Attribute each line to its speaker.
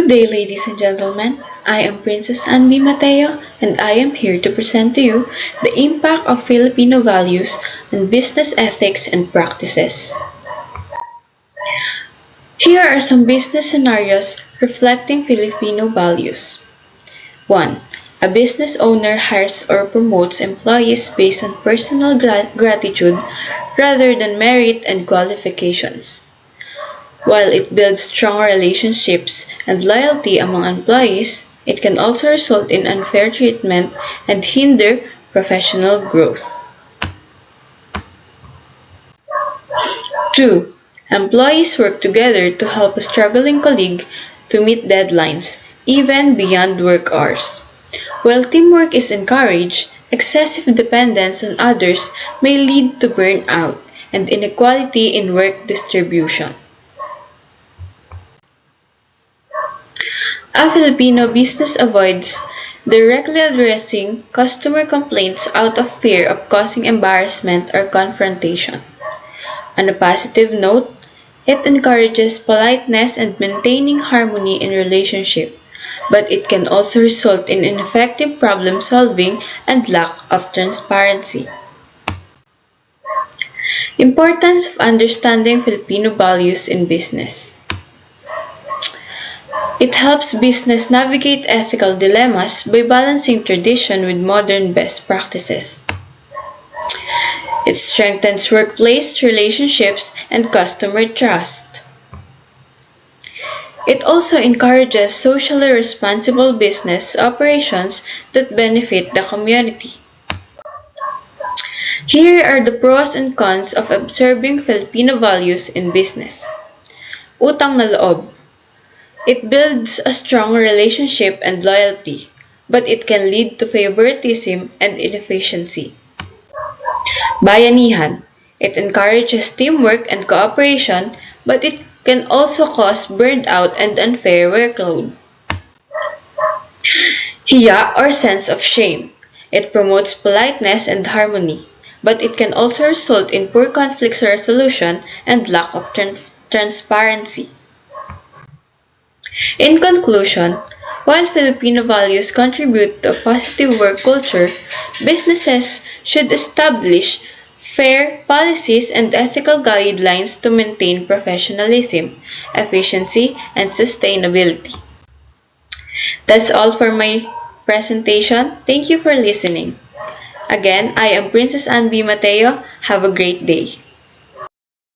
Speaker 1: Good day, ladies and gentlemen. I am Princess Anby Mateo, and I am here to present to you the impact of Filipino values on business ethics and practices. Here are some business scenarios reflecting Filipino values. 1. A business owner hires or promotes employees based on personal gratitude rather than merit and qualifications. While it builds strong relationships and loyalty among employees, it can also result in unfair treatment and hinder professional growth. 2. Employees work together to help a struggling colleague to meet deadlines, even beyond work hours. While teamwork is encouraged, excessive dependence on others may lead to burnout and inequality in work distribution. A Filipino business avoids directly addressing customer complaints out of fear of causing embarrassment or confrontation. On a positive note, it encourages politeness and maintaining harmony in relationship, but it can also result in ineffective problem solving and lack of transparency. Importance of understanding Filipino values in business. It helps business navigate ethical dilemmas by balancing tradition with modern best practices. It strengthens workplace relationships and customer trust. It also encourages socially responsible business operations that benefit the community. Here are the pros and cons of observing Filipino values in business. Utang na loob. It builds a strong relationship and loyalty, but it can lead to favoritism and inefficiency. Bayanihan. It encourages teamwork and cooperation, but it can also cause burnout and unfair workload. Hiya or sense of shame. It promotes politeness and harmony, but it can also result in poor conflict resolution and lack of transparency. In conclusion, while Filipino values contribute to a positive work culture, businesses should establish fair policies and ethical guidelines to maintain professionalism, efficiency, and sustainability. That's all for my presentation. Thank you for listening. Again, I am Princess Anby Mateo. Have a great day.